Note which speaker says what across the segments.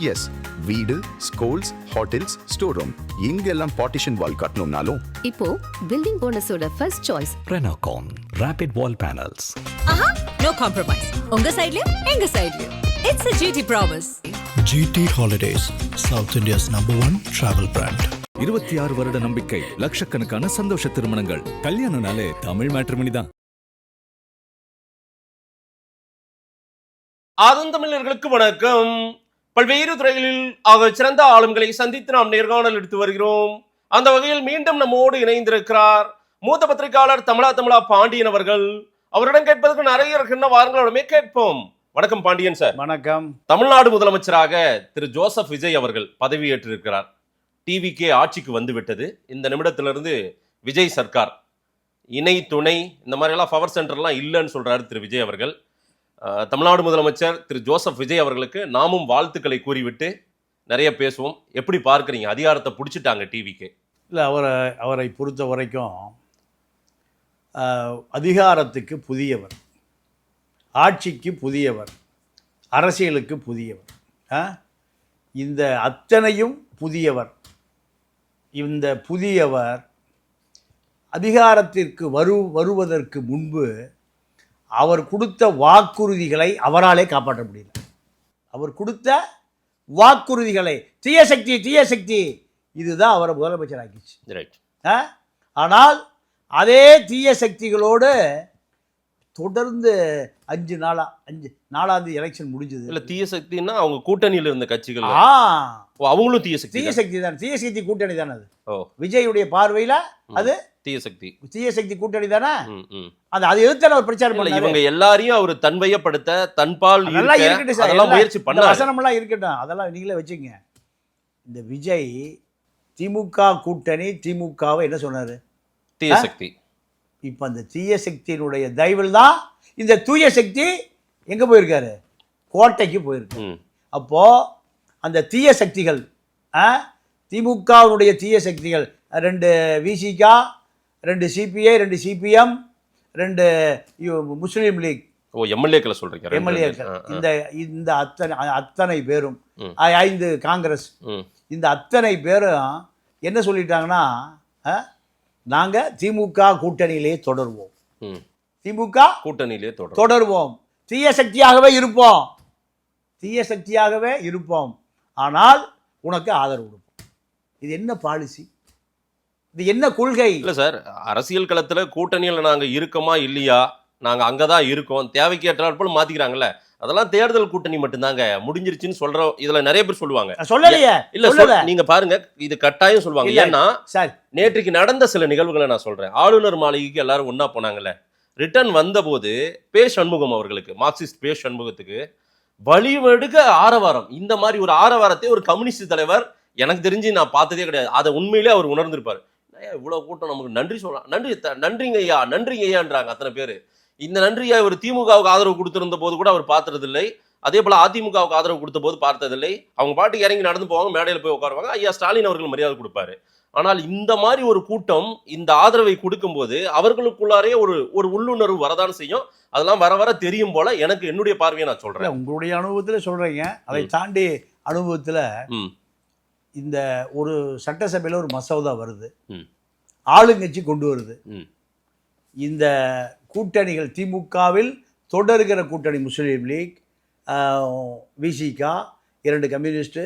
Speaker 1: S, வீடு, schools, hotels, store room இங்கெல்லாம் partition wall கட்டணும்னாலும்
Speaker 2: இப்போ பில்டிங் ஓனர்ஸோட first choice
Speaker 3: Renocon Rapid Wall Panels.
Speaker 4: No compromise. உங்க சைடுலயும் எங்க சைடுலயும். It's a GT promise.
Speaker 5: GT Holidays, South India's #1 travel brand.
Speaker 3: 26 வருட நம்பிக்கை, லட்சக்கணக்கான சந்தோஷ திருமணங்கள். கல்யாணம்னாலே தமிழ் மேட்ரிமோனி தான்.
Speaker 6: ஆதந்தமிழர்களுக்கு வணக்கம். பல்வேறு துறைகளில் ஆக சிறந்த ஆளுமைகளை சந்தித்து நாம் நேர்காணல் எடுத்து வருகிறோம். அந்த வகையில் மீண்டும் நம்மோடு இணைந்திருக்கிறார் மூத்த பத்திரிகையாளர் தமிழா பாண்டியன் அவர்கள். அவரிடம் கேட்பதற்கு நிறைய இருக்கின்ற வாரங்களுடமே கேட்போம். வணக்கம் பாண்டியன் சார்.
Speaker 7: வணக்கம்.
Speaker 6: தமிழ்நாடு முதலமைச்சராக திரு ஜோசப் விஜய் அவர்கள் பதவியேற்றிருக்கிறார். டிவிகே ஆட்சிக்கு வந்துவிட்டது. இந்த நிமிடத்திலிருந்து விஜய் சர்க்கார், இணை துணை இந்த மாதிரிலாம் பவர் சென்டர்லாம் இல்லைன்னு சொல்றாரு திரு விஜய் அவர்கள். தமிழ்நாடு முதலமைச்சர் திரு ஜோசப் விஜய் அவர்களுக்கு நாமும் வாழ்த்துக்களை கூறிவிட்டு நிறைய பேசுவோம். எப்படி பார்க்குறீங்க? அதிகாரத்தை பிடிச்சிட்டாங்க டிவிக்கு.
Speaker 7: இல்லை, அவரை பொறுத்த வரைக்கும் அதிகாரத்துக்கு புதியவர், ஆட்சிக்கு புதியவர், அரசியலுக்கு புதியவர், இந்த அத்தனையும் புதியவர். இந்த புதியவர் அதிகாரத்திற்கு வருவதற்கு முன்பு அவர் கொடுத்த வாக்குறுதிகளை அவராலே காப்பாற்ற முடியல. அவர் கொடுத்த வாக்குறுதிகளை தீய சக்தி இதுதான் அவரை முதலமைச்சர் ஆக்கிச்சு.
Speaker 6: ரைட்.
Speaker 7: ஆனால் அதே தீய சக்திகளோடு தொடர்ந்து 5 நாளாம் தேதி எலெக்ஷன் முடிஞ்சது.
Speaker 6: இல்ல, தீய சக்தின்னா அவங்க கூட்டணியில் இருந்த கட்சிகள் அவங்களும் தீய சக்தி
Speaker 7: தான். தீய சக்தி கூட்டணி தானே அது. விஜயுடைய பார்வையில அது தீய சக்தி கூட்டணி தானே. அது எதிர்த்து அவர் பிரச்சாரம் பண்ணல.
Speaker 6: இவங்க எல்லாரையும் அவர் தன்வயப்படுத்த தன்பால் அதெல்லாம் முயற்சி பண்ண
Speaker 7: வசனமெல்லாம் இருக்கட்டும், அதெல்லாம் நீங்களே வச்சுங்க. இந்த விஜய் திமுக கூட்டணி திமுகவை என்ன சொன்னாரு?
Speaker 6: தீய சக்தி.
Speaker 7: இப்ப அந்த தீய சக்தியினுடைய தயவில் தான் இந்த தூய சக்தி எங்க போயிருக்காரு? கோட்டைக்கு போயிருக்கு. அப்போ அந்த தீய சக்திகள், திமுகவுடைய தீய சக்திகள் 2 விசிகா, 2 சிபிஐ, 2 சிபிஎம், 2 முஸ்லீம் லீக்
Speaker 6: எம்எல்ஏக்களை சொல்றீங்க.
Speaker 7: எம்எல்ஏக்கள் இந்த அத்தனை பேரும் 5 காங்கிரஸ், இந்த அத்தனை பேரும் என்ன சொல்லிட்டாங்கன்னா, நாங்க திமுக கூட்டணியிலே தொடருவோம், திமுக கூட்டணியிலே தொடருவோம், தீய சக்தியாகவே இருப்போம், ஆனால் உனக்கு ஆதரவு கொடுப்போம். இது என்ன பாலிசி? இது என்ன கொள்கை?
Speaker 6: இல்ல சார், அரசியல் களத்துல கூட்டணியில நாங்க இருக்கோமா இல்லையா, நாங்க அங்கதான் இருக்கோம், தேவைக்கு ஏற்றாற்போல் மாத்திக்கிறாங்கல்ல, அதெல்லாம் தேர்தல் கூட்டணி மட்டும்தாங்க, முடிஞ்சிருச்சுன்னு சொல்றோம். இதுல நிறைய பேர் சொல்லுவாங்க.
Speaker 7: சொல்லலையே.
Speaker 6: இல்ல, நீங்க பாருங்க, இது கட்டாயம் சொல்லுவாங்க. ஏன்னா நேற்றைக்கு நடந்த சில நிகழ்வுகளை நான் சொல்றேன். ஆளுநர் மாளிகைக்கு எல்லாரும் ஒன்னா போனாங்கல்ல, ரிட்டர்ன் வந்த போது சண்முகம் அவர்களுக்கு, மார்க்சிஸ்ட் சண்முகத்துக்கு வழிவெடுக்க ஆரவாரம். இந்த மாதிரி ஒரு ஆரவாரத்தை ஒரு கம்யூனிஸ்ட் தலைவர் எனக்கு தெரிஞ்சு நான் பார்த்ததே கிடையாது. அதை உண்மையிலே அவர் உணர்ந்திருப்பாரு. இவ்வளவு கூட்டம் நமக்கு நன்றி சொல்லலாம், நன்றிங்க ஐயான்றாங்க அத்தனை பேர். இந்த நன்றியா ஒரு திமுகவுக்கு ஆதரவு கொடுத்திருந்த போது கூட அவர் பார்த்ததில்லை. அதே போல அதிமுகவுக்கு ஆதரவு கொடுத்த போது பார்த்ததில்லை. அவங்க பாட்டுக்கு இறங்கி நடந்து போவாங்க, மேடையில் போய் உட்காருவாங்க, ஐயா ஸ்டாலின் அவர்கள் மரியாதை கொடுப்பாரு. ஆனால் இந்த மாதிரி ஒரு கூட்டம் இந்த ஆதரவை கொடுக்கும்போது அவர்களுக்குள்ளாரே ஒரு உள்ளுணர்வு வரதான் செய்யும். அதெல்லாம் வர வர தெரியும் போல எனக்கு என்னுடைய பார்வையை நான் சொல்றேன்.
Speaker 7: உங்களுடைய அனுபவத்துல சொல்றீங்க. அதை தாண்டி அனுபவத்துல இந்த ஒரு சட்டசபையில் ஒரு மசோதா வருது, ஆளுங்கட்சி கொண்டு வருது. இந்த கூட்டணிகள் திமுகவில் தொடர்கிற கூட்டணி முஸ்லீம் லீக், விசிகா, 2 கம்யூனிஸ்ட்,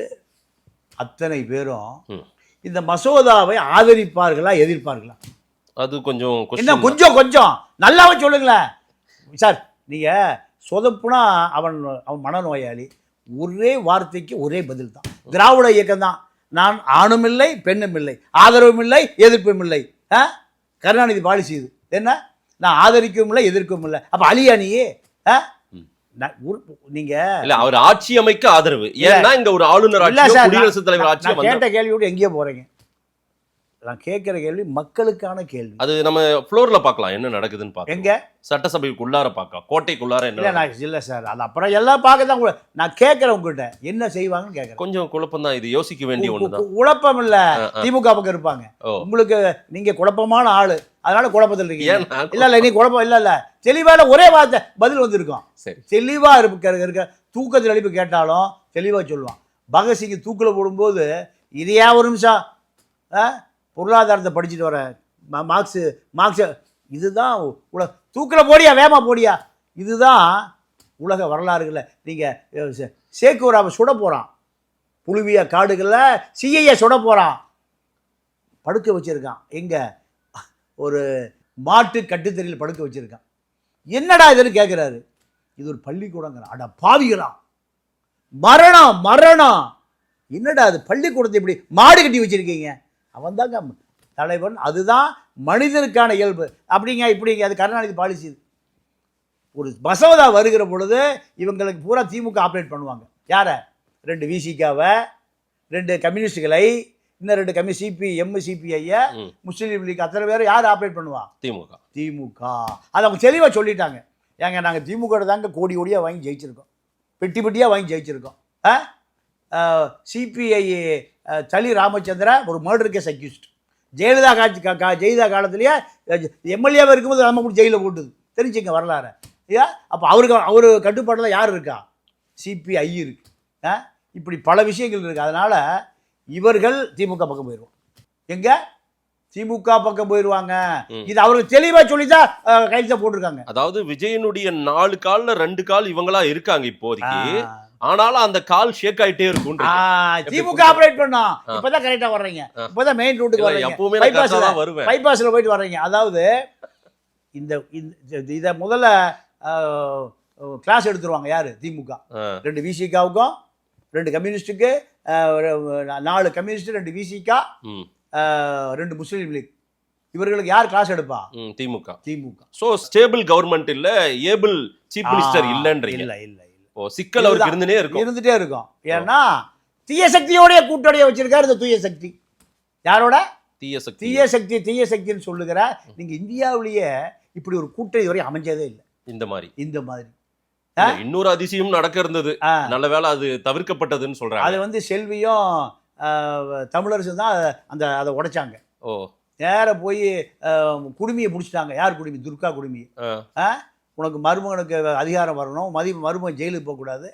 Speaker 7: அத்தனை பேரும் இந்த மசோதாவை ஆதரிப்பார்களா எதிர்ப்பார்களா?
Speaker 6: அது கொஞ்சம்
Speaker 7: என்ன கொஞ்சம் நல்லாவே சொல்லுங்களேன் சார். நீங்க சொதப்புனா அவன் மனநோயாளி. ஒரே வார்த்தைக்கு ஒரே பதில் தான். திராவிட இயக்கம் தான். நான் ஆணும் இல்லை பெண்ணும் இல்லை, ஆதரவும் இல்லை எதிர்ப்பும் இல்லை. கருணாநிதி பாலிசி இது என்ன? நான் ஆதரிக்கவும் இல்லை எதிர்க்கவும் இல்லை. அப்ப அலியா நீயே? நீங்க
Speaker 6: அவர் ஆட்சி அமைக்க ஆதரவு, ஏன்னா இங்க ஒரு ஆளுநர் குடியரசுத் தலைவர் ஆட்சி.
Speaker 7: கேட்ட கேள்வியோடு எங்கேயோ போறீங்க. நான் கேட்கிற கேள்வி மக்களுக்கான கேள்வி.
Speaker 6: அது நம்ம ஃப்ளோர்ல பார்க்கலாம் என்ன நடக்குதுன்னு பார்க்கலாம்.
Speaker 7: எங்க?
Speaker 6: சட்டசபைக்குள்ளார பார்க்கலாம், கோட்டைக்குள்ளார என்ன?
Speaker 7: இல்ல சார், அது அப்புறம் எல்லாம் பார்க்க தான். நான் கேட்கிறேன் உங்ககிட்ட என்ன செய்வாங்கன்னு கேட்கிறேன்.
Speaker 6: கொஞ்சம் குழப்பம் தான், இது யோசிக்க வேண்டிய ஒண்ணுதான்.
Speaker 7: குழப்பம் இல்ல, திமுக பக்கம் இருப்பாங்க. உங்களுக்கு நீங்க குழப்பமான ஆளு, அதனால குழப்பத்தில் இருக்கீங்க. இல்ல நீ குழப்பம் இல்ல தெளிவான ஒரே வார்த்தை பதில் வந்திருக்கும். தெளிவா இருக்க தூக்கத்தில் எழுப்பி கேட்டாலும் தெளிவா சொல்லுவான். பகத்சிங் தூக்கில் போடும்போது இதையா ஒரு நிமிஷம் பொருளாதாரத்தை படிச்சுட்டு வரேன் மார்க்ஸ் இதுதான் தூக்கில் போடியா வேமா போடியா, இதுதான் உலக வரலாறுகளில். நீங்கள் சேக்குவராவை சுட போகிறான், புழுவிய காடுகளில் சிஐஏ சுட போகிறான், படுக்க வச்சுருக்கான். எங்கே ஒரு மாட்டு கட்டுத்தறியில் படுக்க வச்சுருக்கான். என்னடா இதுன்னு கேட்குறாரு. இது ஒரு பள்ளிக்கூடங்கிறான். அட பாவிகளா, மரணம் மரணம், என்னடா அது பள்ளிக்கூடத்தை இப்படி மாடு கட்டி வச்சுருக்கீங்க. அவன் தாங்க தலைவன், அதுதான் மனிதனுக்கான இயல்பு. அப்படிங்க இப்படிங்க, அது கருணாநிதி பாலிசி. ஒரு மசோதா வருகிற பொழுது இவங்களுக்கு பூரா திமுக ஆப்ரேட் பண்ணுவாங்க. யாரை? 2 விசிகாவை, 2 கம்யூனிஸ்டுகளை, இன்னும் 2 சிபிஎம் சிபிஐ, முஸ்லீம் லீக், அத்தனை பேர் யார் ஆப்ரேட் பண்ணுவா? திமுக. அதை அவங்க தெளிவாக சொல்லிட்டாங்க. ஏங்க நாங்கள் திமுக தாங்க கோடி கோடியாக வாங்கி ஜெயிச்சிருக்கோம், பெட்டி பெட்டியாக வாங்கி ஜெயிச்சிருக்கோம். சிபிஐ தளி ராமச்சந்திரா ஒரு மர்டர் கேஸ் அக்யூஸ்ட். ஜெயலலிதா காலத்திலேயே எம்எல்ஏவாக இருக்கும்போது நம்ம கூட ஜெயிலில் போட்டுது. தெரிஞ்சுங்க வரலாறு. அப்போ அவர் கட்டுப்பாட்டில் யார் இருக்கா? சிபிஐ இருக்கு. இப்படி பல விஷயங்கள் இருக்குது. அதனால் இவர்கள் திமுக பக்கம் போயிடுவாங்க. எங்க திமுக பக்கம் போயிடுவாங்க. இது அவருக்கு தெளிவாக சொல்லிதான் கையெழுத்த போட்டிருக்காங்க.
Speaker 6: அதாவது விஜயனுடைய 4 கால்ல 2 கால் இவங்களா இருக்காங்க இப்போதைக்கு. ஆனாலும் அந்த கால் ஷேக் ஆயிட்டே இருக்கும்.
Speaker 7: திமுக ஆபரேட் பண்ணோம். இப்பதான் கரெக்டா வர்றீங்க, இப்பதான் மெயின் ரூட்டுக்கு வர்றீங்க, பைபாஸ்ல போயிட்டு வர்றீங்க. அதாவது இத முதல்ல கிளாஸ் எடுத்துருவாங்க. யாரு? திமுக. 2 விசிகாவுக்கும் 2 கம்யூனிஸ்டுக்கு, 4 கம்யூனிஸ்ட், 2 விசிகா, 2 முஸ்லீம் லீக். இவர்களுக்கு யார் கிளாஸ் எடுப்பா?
Speaker 6: திமுக.
Speaker 7: திமுக.
Speaker 6: சோ ஸ்டேபிள் கவர்மெண்ட் இல்ல, ஏபிள் சீஃப் மினிஸ்டர் இல்லன்றீங்க. இல்ல சிக்கல் அவருக்கு இருந்துட்டே இருக்கும்.
Speaker 7: ஏன்னா தீய சக்தியோடைய கூட்டடைய வச்சிருக்காரு. இந்த தூய சக்தி யாரோட? தீய சக்தின்னு சொல்லுகிற. நீங்க இந்தியாவிலேயே இப்படி ஒரு கூட்டணி வரை அமைஞ்சதே இல்லை. இந்த மாதிரி
Speaker 6: இன்னொரு அதிசயம் நடக்க இருந்தது. நல்ல வேளை அது தவிர்க்கப்பட்டதுன்னு சொல்றாங்க.
Speaker 7: அது செல்வியும் தமிழரசு தான் அதை உடைச்சாங்க. நேர போய் குடுமியை முடிச்சிட்டாங்க. யார் குடுமி? துர்கா குடுமி. உனக்கு மருமகனுக்கு அதிகாரம் வரணும், மருமகன் ஜெயிலுக்கு போகக்கூடாது.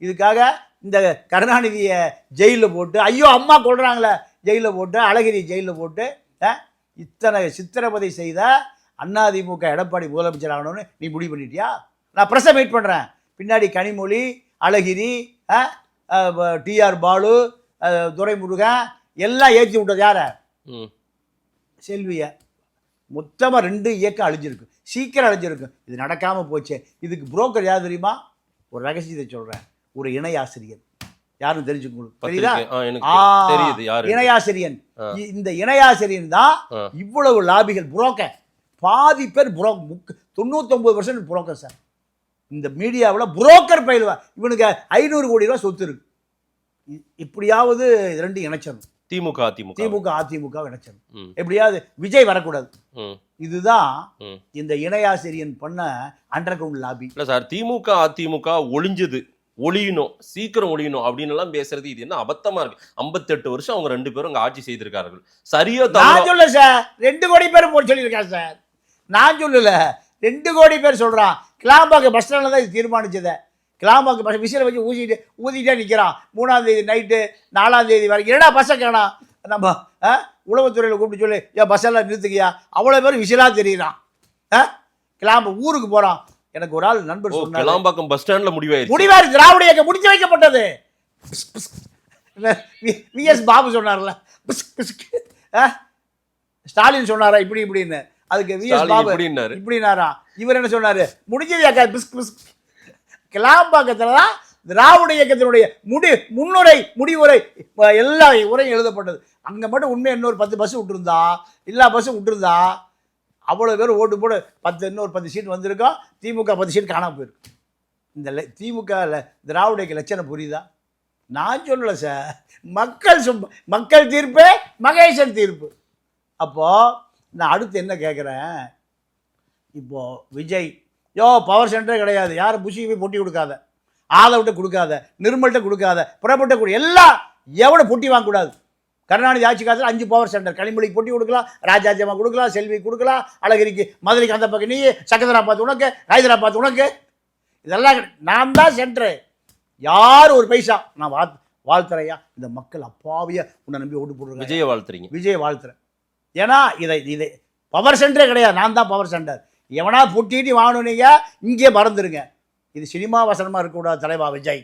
Speaker 7: இதுக்காக இந்த கருணாநிதியை ஜெயிலில் போட்டு, ஐயோ அம்மா கொள்றாங்களே ஜெயிலில் போட்டு, அழகிரி ஜெயிலில் போட்டு, இத்தனை சித்திரவதை செய்த அதிமுக எடப்பாடி முதலமைச்சர் ஆகணும்னு நீ முடிவு பண்ணிட்டியா? நான் ப்ரெஸ்ஸை மீட் பண்ணுறேன். பின்னாடி கனிமொழி, அழகிரி, டிஆர் பாலு, துரைமுருகன் எல்லாம் ஏற்றி விட்டது யார? செல்வியை. மொத்தமாக 2 இயக்கம் அழிஞ்சிருக்கு, சீக்கிரம் அழிஞ்சிருக்கு. இது நடக்காமல் போச்சு. இதுக்கு புரோக்கர் யார் தெரியுமா? ஒரு ரகசியத்தை சொல்கிறேன். ஒரு இணை ஆசிரியர். யாரும் தெரிஞ்சுக்கணும். தெரியுதா? இணையாசிரியன். இந்த இணையாசிரியன் தான் இவ்வளவு லாபிகள். புரோக்கர் பாதி பேர் 99% புரோக்கர் சார். இந்த மீடியாவில் புரோக்கர் பயிலுவா. இவனுக்கு 500 கோடி ரூபாய் சொத்து இருக்கு. இப்படியாவது 2 இணைச்சிடணும். திமுக அதிமுக இணைச்சிடணும். எப்படியாவது விஜய் வரக்கூடாது. இதுதான் இந்த இணையாசிரியன் பண்ண அண்டர் கிரவுண்ட் லாபி.
Speaker 6: இல்ல சார், திமுக அதிமுக ஒழியணும், சீக்கிரம் ஒழியணும் அப்படின்னு எல்லாம் பேசுறது இது என்ன அபத்தமா இருக்கு? 58 வருஷம் அவங்க 2 பேரும் அங்க ஆட்சி செய்திருக்கார்கள். சரியா?
Speaker 7: நான் சொல்ல சார், 2 கோடி பேர் போட்டு சொல்லியிருக்காங்க சார். நான் சொல்லல, 2 கோடி பேர் சொல்றான். கிளாம்பாக்கம் பஸ் ஸ்டாண்ட்ல தான் இது தீர்மானிச்சத. கிளாம்பாக்கம் பஸ் விசில வச்சு ஊதிட்டே நிற்கிறான். 3ஆம் தேதி நைட்டு 4ஆம் தேதி வரைக்கும். என்னடா பஸ்ஸை காணோம்? நம்ம உளவுத்துறையில் கூப்பிட்டு சொல்லி, ஏன் பஸ்ஸெல்லாம் நிறுத்துக்கியா? அவ்வளோ பேர் விசிலா தெரியுறான். கிளாம்பு ஊருக்கு போகிறான். எனக்கு ஒரு ஆள் நண்பர் சொன்னார்,
Speaker 6: கிளாம்பாக்கம் பஸ் ஸ்டாண்ட்ல முடிவாயிருக்கு.
Speaker 7: திராவிட இயக்கம் முடிச்சு வைக்கப்பட்டது. விஎஸ் பாபு சொன்னார்ல, ஸ்டாலின் சொன்னாரா இப்படின்னு. அதுக்கு விஎஸ் பாபு இப்படினாரா. இவர் என்ன சொன்னாரு? முடிஞ்சது. கிளாம்பாக்கத்தில் தான் திராவிட இயக்கத்தினுடைய முடிவுரை எல்லா உரையும் எழுதப்பட்டது. அங்கே மட்டும் உண்மையாக இன்னொரு 10 பஸ் விட்டுருந்தா, எல்லா பஸ்ஸும் விட்டுருந்தா அவ்வளோ பேர் ஓட்டு போட்டு இன்னொரு 10 சீட் வந்திருக்கோம். திமுக 10 சீட் காணாமல் போயிருக்கு. இந்த திமுக திராவிட இயக்க லட்சணம் புரியுதா? நான் சொல்லலை சார். மக்கள் தீர்ப்பு, மகேசன் தீர்ப்பு. அப்போது நான் அடுத்து என்ன கேட்குறேன், இப்போது விஜய் பவர் சென்டரே கிடையாது. யாரும் புஷிக்கு போய் பொட்டி கொடுக்காத, ஆதவிட்ட கொடுக்காத, நிர்மல்கிட்ட கொடுக்காத, புறப்பட்ட கொடு, எல்லாம் எவனை பொட்டி வாங்கக்கூடாது. கருணாநிதி ஆட்சி காலத்தில் 5 பவர் சென்டர். கனிமொழிக்கு பொட்டி கொடுக்கலாம், ராஜாஜியம்மா கொடுக்கலாம், செல்வி கொடுக்கலாம், அழகிரிக்கு, மதுரைக்கு அந்த பக்கம் நீ, சக்கந்தராபாத் உனக்கு, ஹைதராபாத் உனக்கு. இதெல்லாம் நான் தான் சென்டரு. யார் ஒரு பைசா நான் வாழ்த்துறையா. இந்த மக்கள் அப்பாவியா உன்னை நம்பி ஓட்டு போடுறாங்க.
Speaker 6: விஜயை வாழ்த்துறீங்க.
Speaker 7: விஜய் வாழ்த்துறேன். ஏன்னா இதை பவர் சென்டரே கிடையாது, நான் தான் பவர் சென்டர். எவனா புட்டிட்டு வாங்கணுன்னீங்க இங்கே மறந்துடுங்க. இது சினிமா வசனமாக இருக்கக்கூடாது தலைவா விஜய்.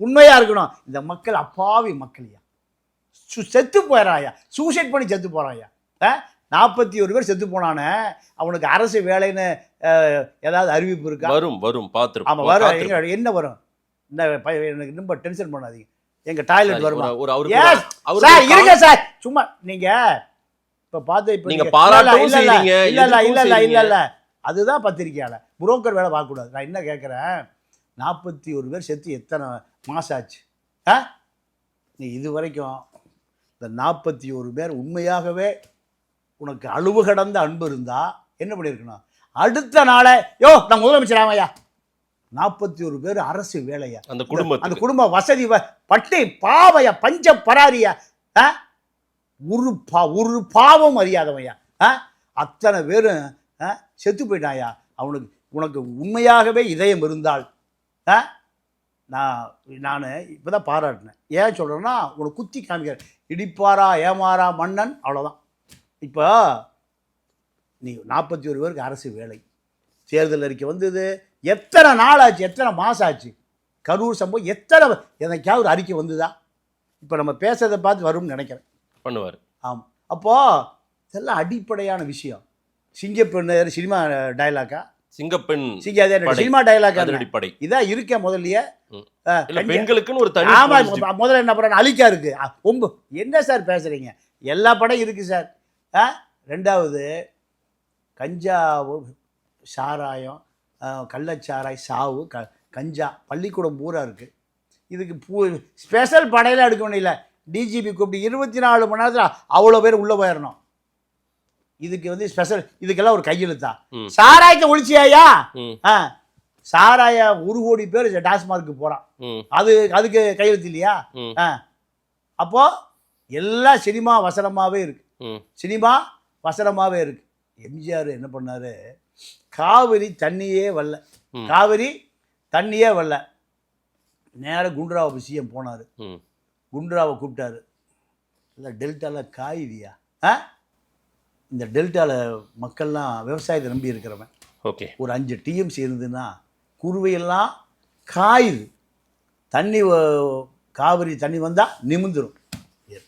Speaker 7: உண்மையாக இருக்கணும். இந்த மக்கள் அப்பாவி மக்களையா செத்து போயிடறாயா, சூசைட் பண்ணி செத்து போகிறாயா. 41 பேர் செத்து போனானே, அவனுக்கு அரசு வேலைன்னு ஏதாவது அறிவிப்பு இருக்கா?
Speaker 6: வரும் பார்த்துருப்போம்.
Speaker 7: ஆமாம் வரும். என்ன வரும்? எனக்கு ரொம்ப டென்ஷன் பண்ணாதீங்க. எங்கள் டாய்லெட் வருமா? இருங்க சார், சும்மா நீங்கள் இப்போ பார்த்து இப்போ
Speaker 6: நீங்கள் பாராட்டவும் செய்றீங்க.
Speaker 7: இல்லை அதுதான் பத்திரிக்கையாளர் புரோக்கர் வேலை பார்க்கக்கூடாது. நான் என்ன கேட்குறேன், 41 பேர் செத்து எத்தனை மாதம் ஆச்சு? நீ இது வரைக்கும் இந்த 41 பேர் உண்மையாகவே உனக்கு அளவு கடந்த அன்பு இருந்தால் என்ன பண்ணியிருக்கணும்? அடுத்த நாளே நான் முதலமைச்சர் ஆமையா, 41 பேர் அரசு வேலையா, அந்த குடும்ப வசதி பட்டி பாவையா, பஞ்ச பராரியா, ஒரு பாவம் அறியாதவையா, அத்தனை பேரும் செத்து போயிட்டாயா. உனக்கு உண்மையாகவே இதயம் இருந்தால் நான் இப்போ தான் பாராட்டினேன். ஏன் சொல்கிறேன்னா, உனக்கு குத்தி காமிக்கிறேன். இடிப்பாரா ஏமாறா மன்னன், அவ்வளோதான். இப்போ நீ 41 பேருக்கு அரசு வேலை, தேர்தல் அறிக்கை வந்தது. எத்தனை நாள் ஆச்சு, எத்தனை மாதம் ஆச்சு? கரூர் சம்பவம் எனக்காவது ஒரு அறிக்கை வந்ததா? இப்போ நம்ம பேசுறதை பார்த்து வரும்னு நினைக்கிறேன்.
Speaker 6: பண்ணுவார்.
Speaker 7: ஆமாம். அப்போது இதெல்லாம் அடிப்படையான விஷயம். சிங்கப்பெண் சினிமா டைலாக்கா?
Speaker 6: சிங்கப்பெண்
Speaker 7: சினிமா டைலாக்
Speaker 6: அடிப்படை
Speaker 7: இதான் இருக்க. முதல்லயே
Speaker 6: பெண்களுக்குன்னு ஒரு தனி.
Speaker 7: ஆமாம், முதல்ல என்ன பண்ணுறாங்க, அழிக்கா இருக்கு. என்ன சார் பேசுகிறீங்க? எல்லா படம் இருக்குது சார். ரெண்டாவது கஞ்சா, சாராயம், கள்ளச்சாராய், சாவு, கஞ்சா பள்ளிக்கூடம் பூரா இருக்குது. இதுக்கு ஸ்பெஷல் படையெல்லாம் எடுக்க முடியல. டிஜிபி கூப்பிட்டு 24 மணி நேரத்தில் அவ்வளோ பேர் உள்ளே போயிடணும். இதுக்கு ஸ்பெஷல், இதுக்கெல்லாம் ஒரு கையெழுத்தா? சாராயத்தை ஒழிச்சியாயா? சாராய 1 கோடி பேர் டாஸ்மார்க்கு போகிறான். அதுக்கு கையெழுத்து இல்லையா? அப்போ எல்லாம் சினிமா வசனமாகவே இருக்கு. சினிமா வசனமாகவே இருக்கு. எம்ஜிஆர் என்ன பண்ணாரு, காவிரி தண்ணியே வரல, நேராக குண்டுராவ சிஎம் போனார். குண்டுராவை கூப்பிட்டாரு. இல்லை டெல்டாவில் காயுதியா? இந்த டெல்டாவில் மக்கள்லாம் விவசாயத்தை நம்பி இருக்கிறவன்.
Speaker 6: ஓகே, ஒரு
Speaker 7: 5 டிஎம்சி இருந்துன்னா குருவையெல்லாம் காயுது. காவிரி தண்ணி வந்தால் நிமிந்துடும்.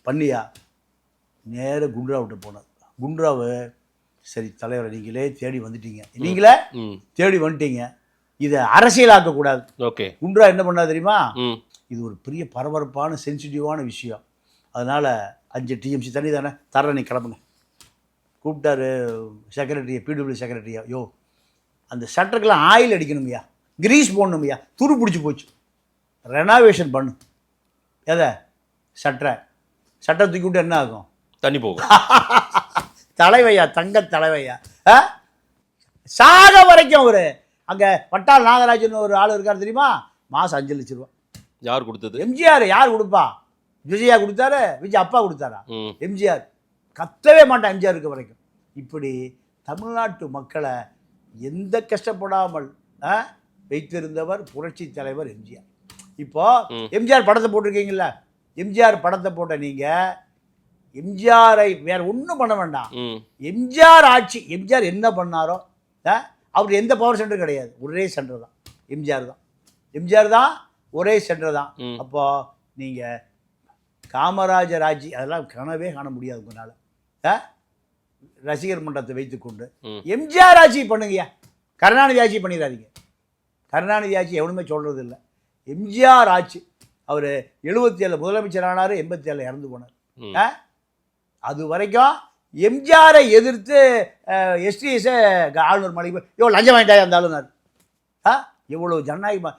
Speaker 7: பண்ணியா நேராக குண்டுராவிட்ட போனார். குண்டுராவு, சரி தலைவரை நீங்களே தேடி வந்துட்டீங்க, இதை அரசியலாக்கக்கூடாது.
Speaker 6: ஓகே,
Speaker 7: குண்டுரா என்ன பண்ணா தெரியுமா? இது ஒரு பெரிய பரபரப்பான சென்சிட்டிவான விஷயம், அதனால் 5 டிஎம்சி தண்ணி தானே தர, நீ கிளம்புங்க. கூப்பிட்டாரு செக்ரட்டரியை, பிடபிள்யூ செக்ரட்டரியா. அந்த சட்டருக்கெல்லாம் ஆயில் அடிக்கணுமையா, கிரீஸ் போடணுமையா, துரு பிடிச்சி போச்சு, ரெனாவேஷன் பண்ணு. எதை? சட்டை தூக்கி விட்டு என்ன ஆகும்?
Speaker 6: தண்ணி போகும்.
Speaker 7: தலைவையா, தங்க தலைவையா. சாக வரைக்கும் ஒரு அங்கே பட்டால் நாகராஜன் ஒரு ஆள் இருக்கார் தெரியுமா? மாதம் 5 லட்சம் ரூபா.
Speaker 6: யார் கொடுத்தது?
Speaker 7: எம்ஜிஆர். யார் கொடுப்பா? விஜயா கொடுத்தாரு. விஜய் அப்பா கொடுத்தாரா? எம்ஜிஆர். கத்தவே மாட்டான் எம்ஜிஆர் இருக்க வரைக்கும். இப்படி தமிழ்நாட்டு மக்களை எந்த கஷ்டப்படாமல் வைத்திருந்தவர் புரட்சி தலைவர் எம்ஜிஆர். இப்போ எம்ஜிஆர் படத்தை போட்டிருக்கீங்கல்ல, எம்ஜிஆர் படத்தை போட்ட நீங்கள் எம்ஜிஆரை வேற ஒன்றும் பண்ண வேண்டாம். எம்ஜிஆர் ஆட்சி, எம்ஜிஆர் என்ன பண்ணாரோ, அவர் எந்த பவர் சென்டரும் கிடையாது, ஒரே சென்டர் தான் எம்ஜிஆர் தான், ஒரே சென்டர் தான். அப்போ நீங்கள் காமராஜர் ஆட்சி அதெல்லாம் கனவே காண முடியாது உங்களால். ரசிகர் மன்றத்தை வைத்துக்கொண்டு எம்ஜிஆர் ஆட்சி பண்ணுங்கய்யா, கருணாநிதி ஆட்சி பண்ணிடாதீங்க. கருணாநிதி ஆட்சி எவனுமே சொல்கிறது இல்லை. எம்ஜிஆர் ஆட்சி. அவர் 77 முதலமைச்சர் ஆனார், 87 இறந்து போனார். அது வரைக்கும் எம்ஜிஆரை எதிர்த்து எஸ்டிஎஸை ஆளுநர் மாளிகை லஞ்சம் வாங்கிட்டாயா அந்த ஆளுநர். எவ்வளோ ஜனநாயகமாக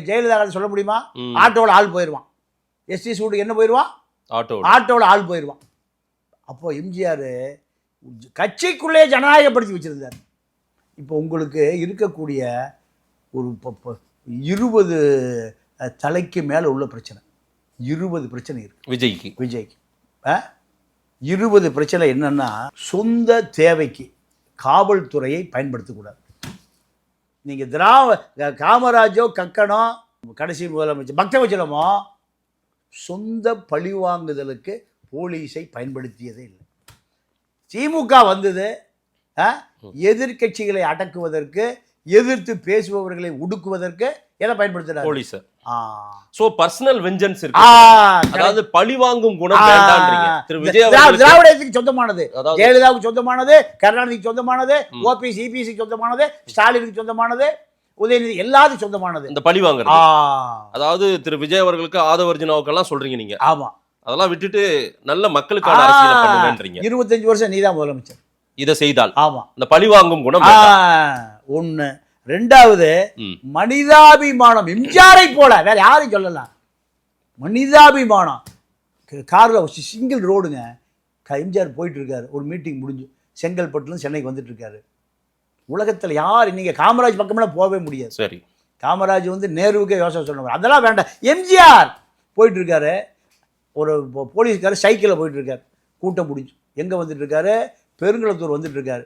Speaker 7: ஜெயலலிதா சொல்ல முடியுமா? ஆட்டோவில் ஆள் போயிடுவான். எஸ்டிஎஸ் வீட்டுக்கு என்ன போயிடுவான்? ஆட்டோவில் ஆள் போயிடுவான். அப்போது எம்ஜிஆர் கட்சிக்குள்ளே ஜனநாயகப்படுத்தி வச்சுருந்தார். இப்போ உங்களுக்கு இருக்கக்கூடிய ஒரு 20 தலைக்கு மேலே உள்ள பிரச்சனை, 20 பிரச்சனை இருக்குது விஜய்க்கு. 20 பிரச்சனை என்னன்னா, சொந்த தேவைக்கு காவல்துறையை பயன்படுத்தக்கூடாது. நீங்கள் காமராஜோ கக்கனோ கடைசி முதலமைச்சர் பக்தவச்சலமோ சொந்த பழிவாங்குதலுக்கு போலீஸை பயன்படுத்தியதே இல்லை. திமுக வந்தது எதிர்கட்சிகளை அடக்குவதற்கு, எதிர்த்து பேசுபவர்களை ஒடுக்குவதற்கு எதை பயன்படுத்துறாரு?
Speaker 6: போலீஸ். சோ பர்சனல் வெஞ்சன்ஸ் இருக்கு, அதாவது பழி வாங்கும் குணம் வேண்டாம்ன்றீங்க. திரு விஜய்
Speaker 7: திராவிடத்துக்கு சொந்தமானது, ஜெயலலிதாவுக்கு சொந்தமானது, கருணாநிதிக்கு சொந்தமானது, ஓபிஎஸ் இபிஎஸ்சி சொந்தமானது, ஸ்டாலினுக்கு சொந்தமானது, உதயநிதி எல்லாத்துக்கும் சொந்தமானது.
Speaker 6: இந்த பழி வாங்குறது, அதாவது திரு விஜய் அவர்களுக்கு, ஆதவர்ஜுனாவுக்கு எல்லாம் சொல்றீங்க நீங்க.
Speaker 7: ஆமா,
Speaker 6: அதெல்லாம் விட்டுட்டு நல்ல மக்களுக்கான அரசியலை பண்ணுங்கன்றீங்க.
Speaker 7: 25 வருஷம் நீதான் முதலமைச்சர்,
Speaker 6: இதை செய்தால்.
Speaker 7: ஆமா,
Speaker 6: இந்த பழி வாங்கும் குணம்
Speaker 7: ஒண்ணு. ரெண்டாவது, மனிதாபிமானம். எம்ஜிஆரை போல வேற யாரும் சொல்லலாம். மனிதாபிமானம். கார்ல சிங்கிள் ரோடுங்க, எம்ஜிஆர் போயிட்டு இருக்காரு, ஒரு மீட்டிங் முடிஞ்சு செங்கல்பட்டுல சென்னைக்கு வந்துட்டு இருக்காரு. உலகத்தில் யார் நீங்க காமராஜ் பக்கமெல்லாம் போகவே முடியாது.
Speaker 6: சரி,
Speaker 7: காமராஜ் வந்து நேருவுக்கே யோசனை சொன்னவர், அதெல்லாம் வேண்டாம். எம்ஜிஆர் போயிட்டு இருக்காரு, ஒரு போலீஸ்காரர் சைக்கிளில் போயிட்டு இருக்காரு, கூட்டம் முடிஞ்சு எங்கே வந்துட்டு இருக்காரு, பெருங்குளத்தூர் வந்துட்டு இருக்காரு.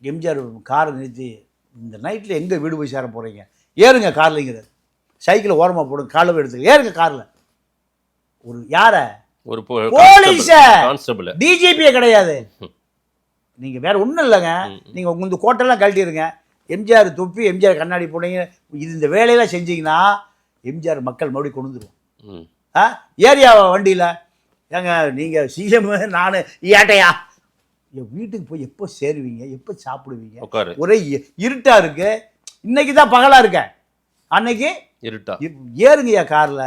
Speaker 7: எம்ஜிஆர் காரை நிறுத்தி, இந்த நைட்டில் எங்கே வீடு போய் சேர போகிறீங்க, ஏறுங்க கார்லைங்கிறார். சைக்கிளை ஓரமாக போடுங்க, காலை எடுத்து ஏறுங்க காரில். ஒரு யாரை?
Speaker 6: ஒரு
Speaker 7: போலீஸ,
Speaker 6: கான்ஸ்டபிள்,
Speaker 7: டிஜிபியே கிடையாது. நீங்கள் வேற ஒன்றும் இல்லைங்க, நீங்கள் உங்கள் கோட்டெல்லாம் கழட்டிடுங்க, எம்ஜிஆர் தொப்பி, எம்ஜிஆர் கண்ணாடி போனீங்க, இது இந்த வேலையெல்லாம் செஞ்சீங்கன்னா எம்ஜிஆர் மக்கள் மறுபடியும் கொண்டு வந்துடுவோம். ஏரியா வண்டியில் ஏங்க நீங்கள் சிஎம், நான் ஏட்டையா, என் வீட்டுக்கு போய் எப்போ சேருவீங்க, எப்போ சாப்பிடுவீங்க? ஒரே இருட்டா இருக்கு, இன்னைக்கு தான் பகலா இருக்க, அன்னைக்கு இருட்டா. ஏறுங்கய்யா கார்ல.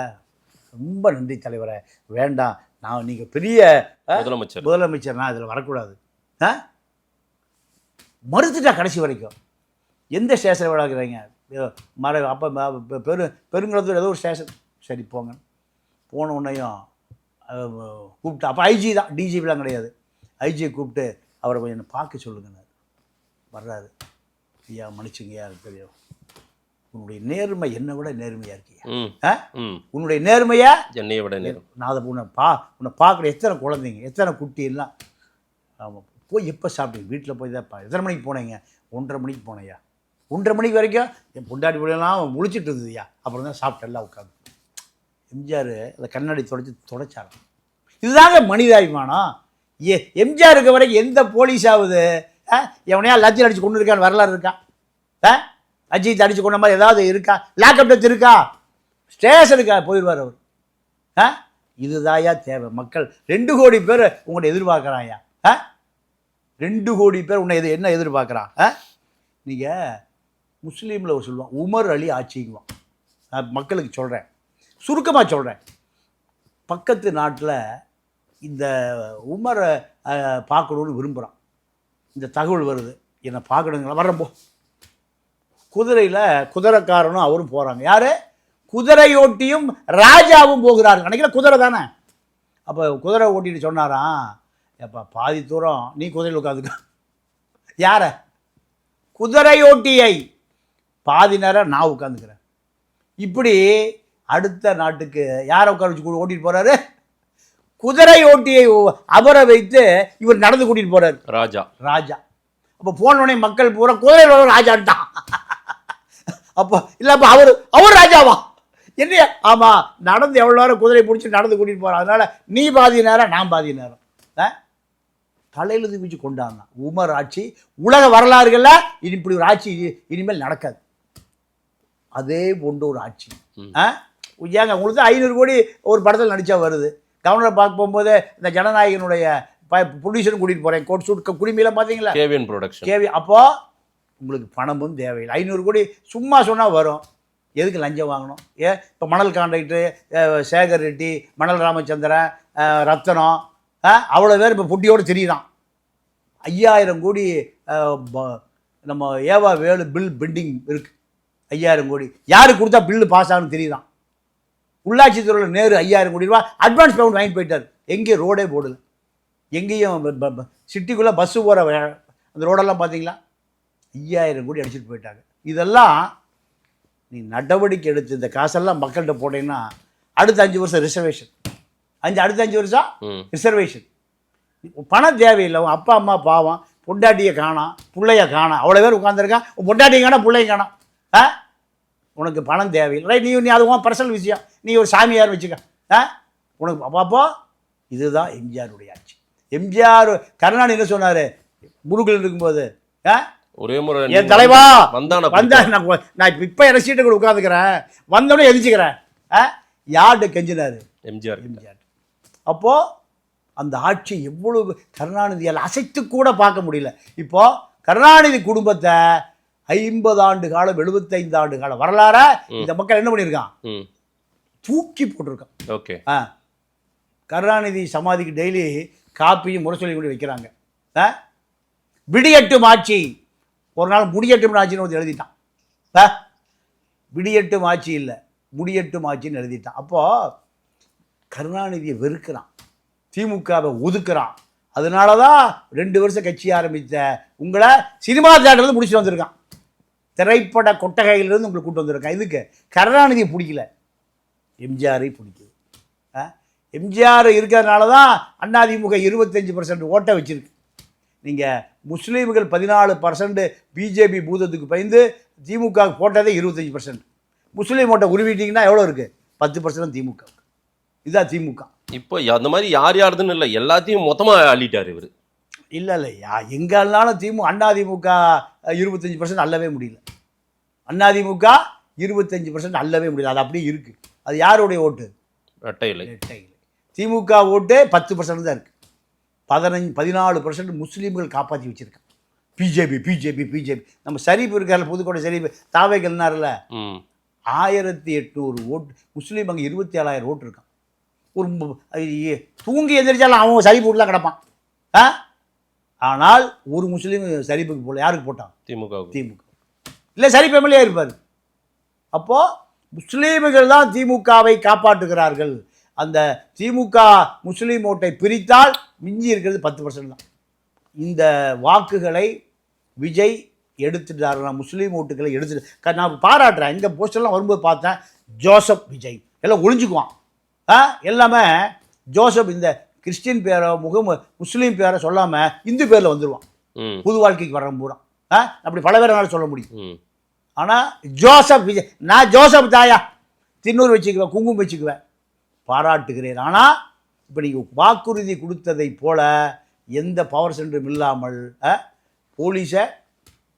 Speaker 7: ரொம்ப நன்றி தலைவரை, வேண்டாம், நான் நீங்க பெரிய முதலமைச்சர், நான் இதில் வரக்கூடாது. மறுத்துட்டா கடைசி வரைக்கும். எந்த ஸ்டேஷன் விளாக்குறீங்க? அப்போ பெருங்குளத்தூர் ஏதோ ஒரு ஸ்டேஷன். சரி போங்க. போன உடனேயும் கூப்பிட்டு, அப்போ ஐஜி தான், டிஜிபிலாம் கிடையாது. ஐஜியை கூப்பிட்டு அவரை கொஞ்சம் பார்க்க சொல்லுங்கண்ணா. வர்றாரு. ஐயா மன்னிச்சுங்கய்யா, தெரியும் உன்னுடைய நேர்மை என்னை விட நேர்மையாக இருக்கியா, உன்னுடைய நேர்மையா என்னையை விட நேர்மை. நான் அதை உன்னை பார்க்குற எத்தனை குழந்தைங்க, எத்தனை குட்டி எல்லாம். ஆமாம், போய் எப்போ சாப்பிட்டீங்க? வீட்டில் போய் தான். எத்தனை மணிக்கு போனீங்க? 1:30 மணிக்கு போனேயா. 1:30 மணிக்கு வரைக்கும் என் பொண்டாட்டி பிள்ளைலாம் முழிச்சிட்டு இருந்ததுயா. அப்புறம் தான் சாப்பிட்டு எல்லாம் உட்காந்து. எம்ஜிஆர் அந்த கண்ணாடி தொடச்சாராம். இதுதாங்க மனிதாபிமானம். எம்ஜிஆர் இருக்க வரைக்கும் எந்த போலீஸாவது எவனையா லட்சம் அடிச்சு கொண்டு இருக்கான்னு வரலாறு இருக்கா? அஜித் அடிச்சு கொண்ட மாதிரி ஏதாவது இருக்கா? லாக்அப் டெத் இருக்கா? ஸ்டேஷனுக்கா போயிடுவார் அவர். இதுதாயா தேவை. மக்கள் 2 கோடி பேர் உங்கள்கிட்ட எதிர்பார்க்குறாயா. 2 கோடி பேர் உன்னை என்ன எதிர்பார்க்குறான்? நீங்கள் முஸ்லீமில் சொல்லுவான், உமர் அலி ஆட்சிக்குவான். நான் மக்களுக்கு சொல்கிறேன், சுருக்கமாக சொல்கிறேன். பக்கத்து நாட்டில் இந்த உமரை பார்க்கணுன்னு விரும்புகிறான். இந்த தகவல் வருது, என்னை பார்க்கணுங்களா, வர்றப்போ குதிரையில் குதிரைக்காரனும் அவரும் போகிறாங்க. யார்? குதிரையோட்டியும் ராஜாவும் போகிறாரு. அன்றைக்கி குதிரை தானே. அப்போ குதிரை ஓட்டிட்டு சொன்னாராம், எப்போ பாதி தூரம் நீ குதிரையில் உட்காந்துக்க. யார? குதிரையோட்டியை. பாதி நேரம் நான் உட்காந்துக்கிறேன். இப்படி அடுத்த நாட்டுக்கு யாரை உட்கார வச்சு ஓட்டிட்டு போகிறாரு? குதிரை ஓட்டியை அமர வைத்து இவர் நடந்து கூட்டிட்டு போறாரு. ராஜா. அப்போ போனோடனே மக்கள் பூரா குதிரையில் ராஜான்ட்டான். அப்போ இல்லைப்பா அவர் ராஜாவா? என்ன? ஆமா, நடந்து எவ்வளோ நேரம் குதிரை பிடிச்சி நடந்து கூட்டிட்டு போறான். அதனால நீ பாதி நேரம், நான் பாதி நேரம். தலையில தூக்கி கொண்டாங்க. உமர் ஆட்சி உலக வரலாறுகள்ல இப்படி ஒரு ஆட்சி இனிமேல் நடக்காது. அதே போன்ற ஒரு ஆட்சி. ஏங்க உங்களுக்கு 500 கோடி ஒரு படத்தில் நடிச்சா வருது. கவர்னரை பார்க்க போகும்போது இந்த ஜனநாயகனுடைய ப்ரொடியூசரும் கூட்டிகிட்டு போகிறேன், கோட் சூட் குடிமையெல்லாம் பார்த்தீங்களா? KVN production. அப்போ உங்களுக்கு பணமும் தேவையில்லை. 500 கோடி சும்மா சொன்னால் வரும். எதுக்கு லஞ்சம் வாங்கணும்? இப்போ மணல் கான்ட்ராக்டரு, சேகர் ரெட்டி, மணல் ராமச்சந்திரன், ரத்தனம், அவ்வளோ பேர் இப்போ புட்டியோடு தெரியுதான். 5000 கோடி நம்ம ஏவா வேலு பில் பெண்டிங் இருக்குது. 5000 கோடி யாருக்கு கொடுத்தா பில்லு பாஸ் ஆகுன்னு தெரியுதான். உள்ளாட்சி துறையில் நேரு 5000 கோடி ரூபா அட்வான்ஸ் பேமெண்ட் வாங்கிட்டு போயிட்டார். எங்கேயும் ரோடே போடல. எங்கேயும் சிட்டிக்குள்ளே பஸ்ஸு போகிற அந்த ரோடெல்லாம் பார்த்தீங்களா? 5000 கோடி அடிச்சுட்டு போயிட்டாங்க. இதெல்லாம் நீ நடவடிக்கை எடுத்து இந்த காசெல்லாம் மக்கள்கிட்ட போட்டீங்கன்னா அடுத்த 5 வருஷம் ரிசர்வேஷன். அடுத்த 5 வருஷம் ரிசர்வேஷன். பணம் தேவையில்லை. உன் அப்பா அம்மா பாவம், பொண்டாட்டியை காணாம், பிள்ளைய காணாம், அவ்வளோ பேர் உட்காந்துருக்கான். பொண்டாட்டியை காணா, பிள்ளையும் காணாம். உனக்கு பணம் தேவையில்லை. ரைட், நீ அது உன் பர்சனல் விஷயம். நீ ஒரு சாமியார் வச்சுக்க, உனக்கு அப்போ இதுதான் எம்ஜிஆருடைய ஆட்சி. எம்ஜிஆர் கருணாநிதி என்ன சொன்னார் முருகல் இருக்கும்போது?
Speaker 6: ஒரே முறை
Speaker 7: என் தலைவா
Speaker 6: வந்தா
Speaker 7: நான் இப்போ எனக்கு சீட்டை கூட உட்காந்துக்கிறேன், வந்தோடனே எரிச்சுக்கிறேன். யார்கிட்ட கெஞ்சினாரு?
Speaker 6: எம்ஜிஆர்.
Speaker 7: அப்போது அந்த ஆட்சி எவ்வளவு கருணாநிதியால் அசைத்து கூட பார்க்க முடியல. இப்போ கருணாநிதி குடும்பத்தை 50 ஆண்டு காலம் 75 ஆண்டு காலம் வரலாற இந்த மக்கள் என்ன பண்ணியிருக்கான்? தூக்கி போட்டிருக்கான்.
Speaker 6: ஓகே.
Speaker 7: கருணாநிதி சமாதிக்கு டெய்லி காப்பியும் முரசொலி கூட வைக்கிறாங்க. விடியட்டும் ஆட்சி, ஒரு நாள் முடியட்டும் ஆட்சின்னு வந்து எழுதிட்டான். விடியட்டும் ஆட்சி இல்லை, முடியட்டும் ஆட்சின்னு எழுதிட்டான். அப்போது கருணாநிதியை வெறுக்கிறான், திமுகவை ஒதுக்குறான். அதனால தான் 2 வருஷம் கட்சி ஆரம்பித்த உங்களை சினிமா தேட்டர்லேருந்து முடிச்சுட்டு வந்திருக்கான், திரைப்பட கொட்டகையிலிருந்து உங்களை கூட்டு வந்திருக்கான். இதுக்கு கருணாநிதியை பிடிக்கல, எம்ஜிஆரை பிடிக்குது. எம்ஜிஆர் இருக்கிறதுனால தான் அதிமுக 25% ஓட்டை வச்சுருக்கு. நீங்கள் முஸ்லீம்கள் 14% பிஜேபி பூதத்துக்கு பயந்து திமுக போட்டதே 25%. முஸ்லீம் ஓட்டை உருவிட்டிங்கன்னா எவ்வளோ இருக்குது? 10% திமுக. இதுதான் திமுக.
Speaker 6: இப்போ அந்த மாதிரி யாருதுன்னு இல்லை, எல்லாத்தையும் மொத்தமாக அள்ளிட்டார் இவர்.
Speaker 7: இல்லை எங்கேனாலும் அதிமுக 25% அள்ளவே முடியல. அதிமுக 25% அள்ளவே முடியல. அது அப்படியே இருக்குது. அது யாருடைய ஓட்டு? ரெட்டை இலை. திமுக ஓட்டு 10% தான் இருக்குது. 14% முஸ்லீம்கள் காப்பாற்றி வச்சுருக்காங்க. பிஜேபி நம்ம ஷரீப் இருக்கார்ல, புதுக்கோட்டை ஷரீப் தாவேகள்னார்ல, 1800 ஓட்டு முஸ்லீம், அங்கே 27,000 ஓட்டு இருக்கான். ஒரு தூங்கி எந்திரிச்சாலும் அவன் ஷரீப் வீட்டில் தான் கிடப்பான். ஆனால் ஒரு முஸ்லீம் ஷரீப்புக்கு போல. யாருக்கு போட்டான்? திமுக. இல்லை ஷரீப் எம்எல்ஏ இருப்பார். அப்போது முஸ்லீம்கள் தான் திமுகவை காப்பாற்றுகிறார்கள். அந்த திமுக முஸ்லீம் ஓட்டை பிரித்தால் மிஞ்சி இருக்கிறது 10% தான். இந்த வாக்குகளை விஜய் எடுத்துட்டாருன்னா, முஸ்லீம் ஓட்டுகளை எடுத்துட்டு நான் பாராட்டுறேன். இந்த போஸ்டர்லாம் வரும்போது பார்த்தேன், ஜோசப் விஜய் எல்லாம் ஒழிஞ்சுக்குவான். எல்லாமே ஜோசப் இந்த கிறிஸ்டின் பேரை முஸ்லீம் பேரை சொல்லாமல் இந்து பேரில் வந்துடுவான். புது வாழ்க்கைக்கு வர பூரா அப்படி பல பேரை சொல்ல முடியும். ஆனால் ஜோசப் விஜய், நான் ஜோசப் தாயா தின்னூர் வச்சுக்குவேன், குங்குமம் வச்சுக்குவேன், பாராட்டுகிறேன். ஆனால் இப்போ நீங்கள் வாக்குறுதி கொடுத்ததை போல எந்த பவர் சென்டரும் இல்லாமல் போலீஸை